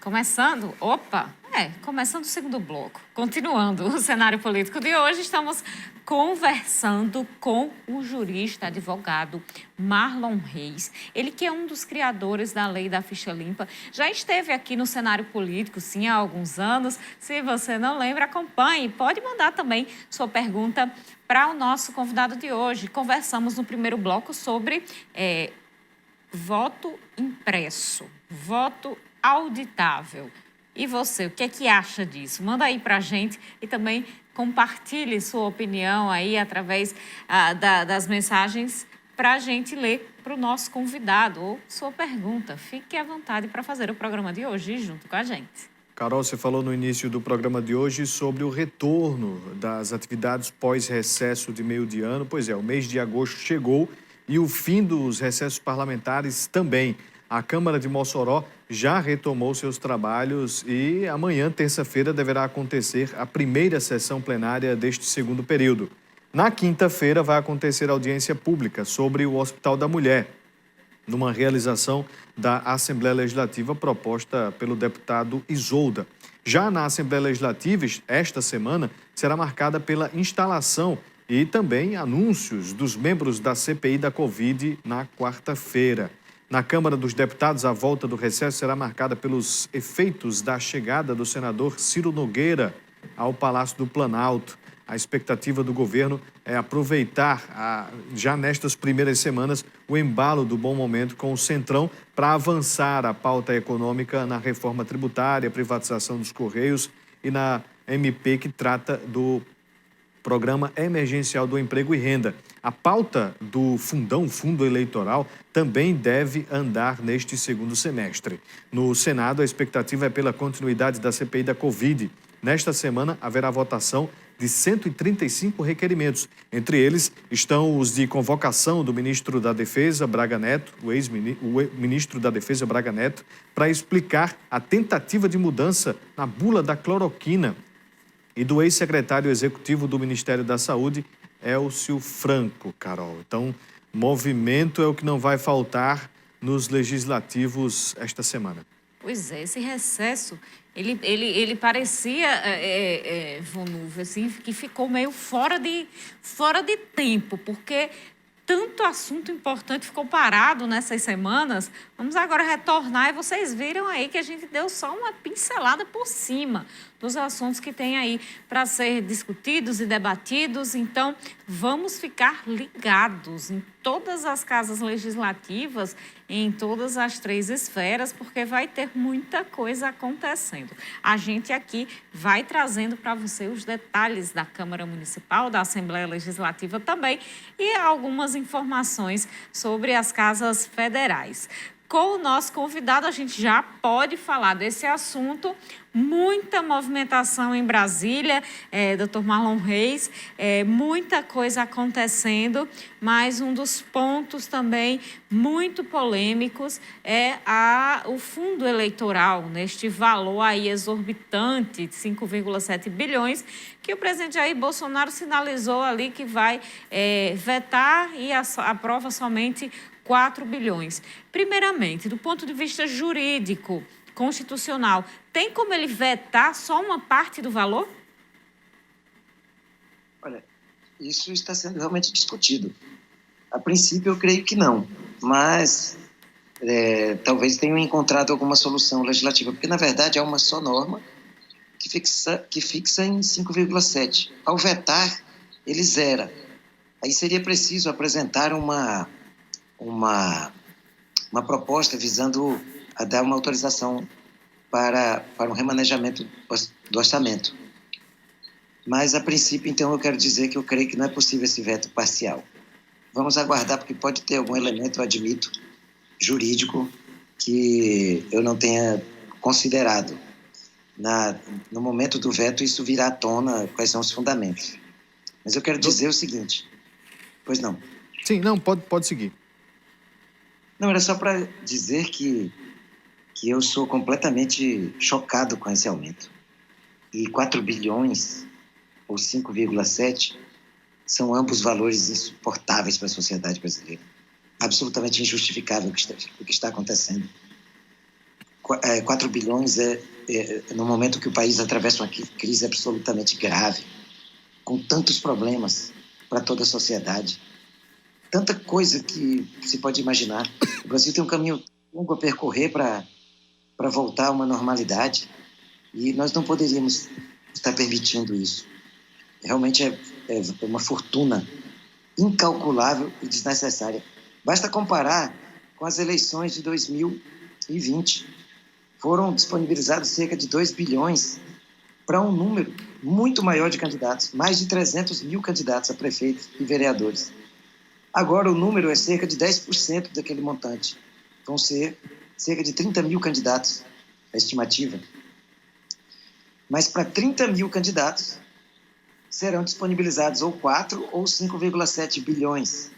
Começando o segundo bloco. Continuando o cenário político de hoje, estamos conversando com o jurista, advogado Marlon Reis. Ele que é um dos criadores da lei da ficha limpa. Já esteve aqui no cenário político, sim, há alguns anos. Se você não lembra, acompanhe. Pode mandar também sua pergunta para o nosso convidado de hoje. Conversamos no primeiro bloco sobre voto impresso, voto auditável. E você, o que é que acha disso? Manda aí para a gente e também compartilhe sua opinião aí através das mensagens para a gente ler para o nosso convidado ou sua pergunta. Fique à vontade para fazer o programa de hoje junto com a gente. Carol, você falou no início do programa de hoje sobre o retorno das atividades pós-recesso de meio de ano. Pois é, o mês de agosto chegou e o fim dos recessos parlamentares também. A Câmara de Mossoró já retomou seus trabalhos e amanhã, terça-feira, deverá acontecer a primeira sessão plenária deste segundo período. Na quinta-feira vai acontecer a audiência pública sobre o Hospital da Mulher, numa realização da Assembleia Legislativa proposta pelo deputado Isolda. Já na Assembleia Legislativa, esta semana, será marcada pela instalação e também anúncios dos membros da CPI da Covid na quarta-feira. Na Câmara dos Deputados, a volta do recesso será marcada pelos efeitos da chegada do senador Ciro Nogueira ao Palácio do Planalto. A expectativa do governo é aproveitar, já nestas primeiras semanas, o embalo do bom momento com o Centrão para avançar a pauta econômica na reforma tributária, privatização dos Correios e na MP que trata do Programa Emergencial do Emprego e Renda. A pauta do Fundo Eleitoral, também deve andar neste segundo semestre. No Senado, a expectativa é pela continuidade da CPI da Covid. Nesta semana, haverá votação de 135 requerimentos. Entre eles estão os de convocação do ministro da Defesa, Braga Neto, o ministro da Defesa, Braga Neto, para explicar a tentativa de mudança na bula da cloroquina, e do ex-secretário executivo do Ministério da Saúde, Elcio Franco, Carol. Então, movimento é o que não vai faltar nos legislativos esta semana. Pois é, esse recesso, ele parecia, Vonúvio, assim, que ficou meio fora de tempo, porque tanto assunto importante ficou parado nessas semanas. Vamos agora retornar e vocês viram aí que a gente deu só uma pincelada por cima dos assuntos que tem aí para ser discutidos e debatidos. Então, vamos ficar ligados em todas as casas legislativas, em todas as 3 esferas, porque vai ter muita coisa acontecendo. A gente aqui vai trazendo para você os detalhes da Câmara Municipal, da Assembleia Legislativa também, e algumas informações sobre as casas federais. Com o nosso convidado, a gente já pode falar desse assunto. Muita movimentação em Brasília, Dr. Marlon Reis, muita coisa acontecendo, mas um dos pontos também muito polêmicos é o fundo eleitoral, neste valor aí exorbitante de 5,7 bilhões, que o presidente Jair Bolsonaro sinalizou ali que vai vetar e aprova somente 4 bilhões. Primeiramente, do ponto de vista jurídico, constitucional, tem como ele vetar só uma parte do valor? Olha, isso está sendo realmente discutido. A princípio, eu creio que não, mas talvez tenham encontrado alguma solução legislativa, porque, na verdade, é uma só norma que fixa em 5,7. Ao vetar, ele zera. Aí seria preciso apresentar uma proposta visando a dar uma autorização para um remanejamento do orçamento. Mas, a princípio, então, eu quero dizer que eu creio que não é possível esse veto parcial. Vamos aguardar, porque pode ter algum elemento, eu admito, jurídico, que eu não tenha considerado. No momento do veto, isso virá à tona, quais são os fundamentos. Mas eu quero dizer o seguinte. Pois não? Sim, não, pode seguir. Não, era só para dizer que eu sou completamente chocado com esse aumento. E 4 bilhões, ou 5,7, são ambos valores insuportáveis para a sociedade brasileira. Absolutamente injustificável o que está acontecendo 4 bilhões no momento que o país atravessa uma crise absolutamente grave, com tantos problemas para toda a sociedade, tanta coisa que se pode imaginar. O Brasil tem um caminho longo a percorrer para voltar a uma normalidade e nós não poderíamos estar permitindo isso. Realmente é uma fortuna incalculável e desnecessária. Basta comparar com as eleições de 2020. Foram disponibilizados cerca de 2 bilhões para um número muito maior de candidatos, mais de 300 mil candidatos a prefeitos e vereadores. Agora o número é cerca de 10% daquele montante. Vão ser cerca de 30 mil candidatos, a estimativa. Mas para 30 mil candidatos, serão disponibilizados ou 4 ou 5,7 bilhões.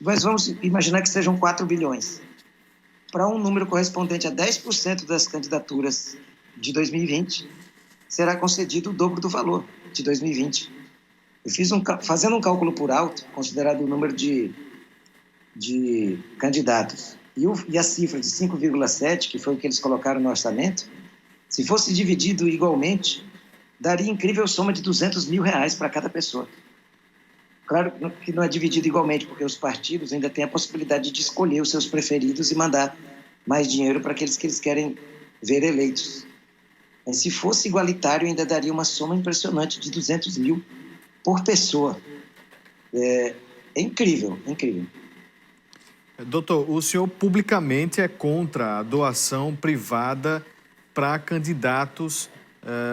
Mas vamos imaginar que sejam 4 bilhões. Para um número correspondente a 10% das candidaturas de 2020, será concedido o dobro do valor de 2020. Eu fiz fazendo um cálculo por alto, considerado o número de candidatos, e a cifra de 5,7, que foi o que eles colocaram no orçamento, se fosse dividido igualmente, daria incrível soma de R$200 mil para cada pessoa. Claro que não é dividido igualmente, porque os partidos ainda têm a possibilidade de escolher os seus preferidos e mandar mais dinheiro para aqueles que eles querem ver eleitos. Mas se fosse igualitário, ainda daria uma soma impressionante de 200 mil por pessoa. É incrível, incrível. Doutor, o senhor publicamente é contra a doação privada para candidatos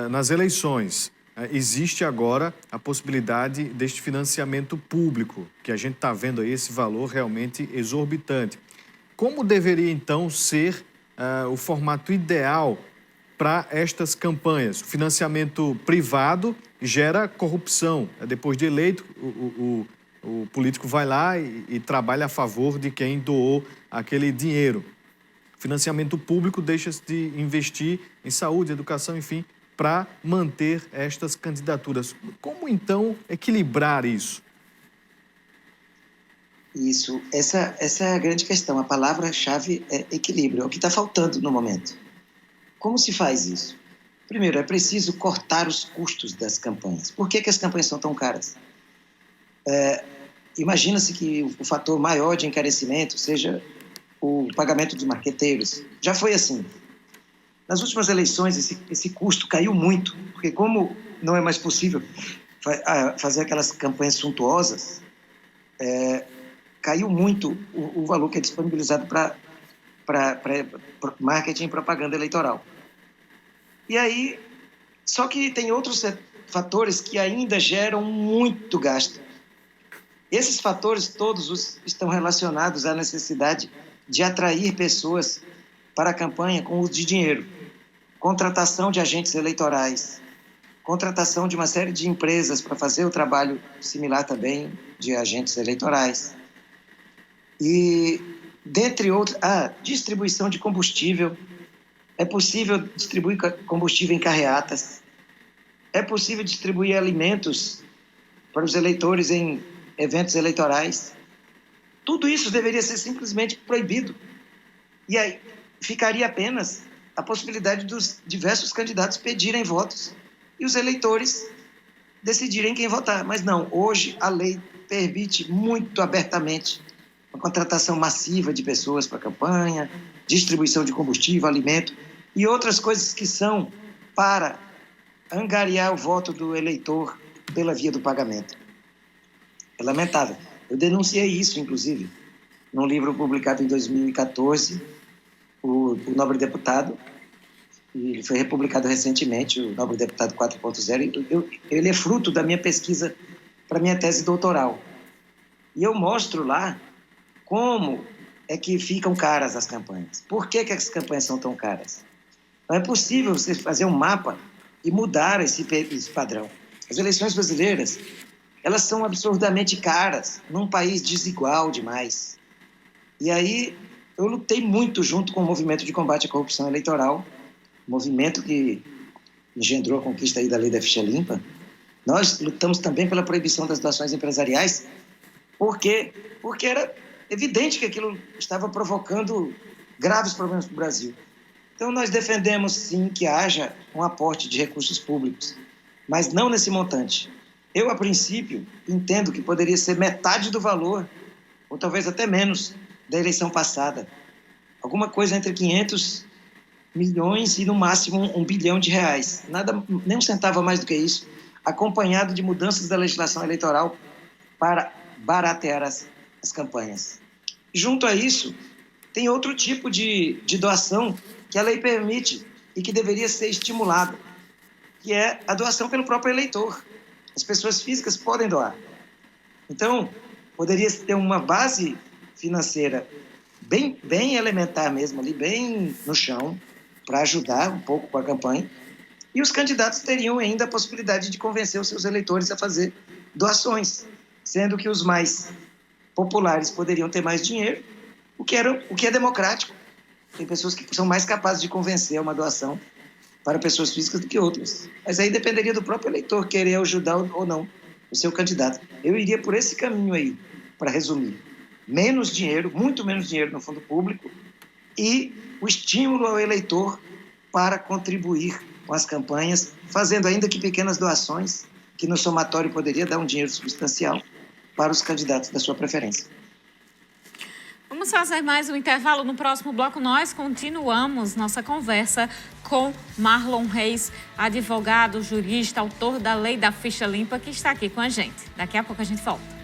nas eleições. Existe agora a possibilidade deste financiamento público, que a gente está vendo aí esse valor realmente exorbitante. Como deveria, então, ser o formato ideal para estas campanhas? O financiamento privado gera corrupção. Depois de eleito, o político vai lá e trabalha a favor de quem doou aquele dinheiro. O financiamento público deixa-se de investir em saúde, educação, enfim, para manter estas candidaturas. Como, então, equilibrar isso? Isso. Essa é a grande questão. A palavra-chave é equilíbrio. É o que está faltando no momento. Como se faz isso? Primeiro, é preciso cortar os custos das campanhas. Por que as campanhas são tão caras? Imagina-se que o fator maior de encarecimento seja o pagamento dos marqueteiros. Já foi assim. Nas últimas eleições, esse custo caiu muito, porque como não é mais possível fazer aquelas campanhas suntuosas, caiu muito o valor que é disponibilizado para marketing e propaganda eleitoral. E aí, só que tem outros fatores que ainda geram muito gasto. Esses fatores todos estão relacionados à necessidade de atrair pessoas para a campanha com uso de dinheiro. Contratação de agentes eleitorais, contratação de uma série de empresas para fazer o trabalho similar também de agentes eleitorais. E, dentre outros, distribuição de combustível. É possível distribuir combustível em carreatas. É possível distribuir alimentos para os eleitores em eventos eleitorais. Tudo isso deveria ser simplesmente proibido. E aí ficaria apenas a possibilidade dos diversos candidatos pedirem votos e os eleitores decidirem quem votar. Mas não, hoje a lei permite muito abertamente a contratação massiva de pessoas para a campanha, distribuição de combustível, alimento e outras coisas que são para angariar o voto do eleitor pela via do pagamento. É lamentável. Eu denunciei isso, inclusive, num livro publicado em 2014, o Nobre Deputado, e ele foi republicado recentemente, o Nobre Deputado 4.0. Ele é fruto da minha pesquisa para minha tese doutoral. E eu mostro lá como é que ficam caras as campanhas. Por que as campanhas são tão caras? Não é possível você fazer um mapa e mudar esse padrão. As eleições brasileiras, elas são absurdamente caras, num país desigual demais. E aí eu lutei muito junto com o Movimento de Combate à Corrupção Eleitoral, movimento que engendrou a conquista aí da Lei da Ficha Limpa. Nós lutamos também pela proibição das doações empresariais, porque era evidente que aquilo estava provocando graves problemas para o Brasil. Então, nós defendemos, sim, que haja um aporte de recursos públicos, mas não nesse montante. Eu, a princípio, entendo que poderia ser metade do valor, ou talvez até menos, da eleição passada. Alguma coisa entre 500 milhões e, no máximo, R$1 bilhão. Nada, nem um centavo a mais do que isso, acompanhado de mudanças da legislação eleitoral para baratear as campanhas. Junto a isso, tem outro tipo de doação que a lei permite e que deveria ser estimulada, que é a doação pelo próprio eleitor. As pessoas físicas podem doar. Então, poderia ter uma base financeira bem elementar mesmo, ali, bem no chão, para ajudar um pouco com a campanha. E os candidatos teriam ainda a possibilidade de convencer os seus eleitores a fazer doações, sendo que os mais populares poderiam ter mais dinheiro, o que é democrático. Tem pessoas que são mais capazes de convencer a uma doação para pessoas físicas do que outras. Mas aí dependeria do próprio eleitor querer ajudar ou não o seu candidato. Eu iria por esse caminho aí, para resumir. Menos dinheiro, muito menos dinheiro no fundo público e o estímulo ao eleitor para contribuir com as campanhas, fazendo ainda que pequenas doações, que no somatório poderia dar um dinheiro substancial para os candidatos da sua preferência. Vamos fazer mais um intervalo. No próximo bloco, nós continuamos nossa conversa com Marlon Reis, advogado, jurista, autor da Lei da Ficha Limpa, que está aqui com a gente. Daqui a pouco a gente volta.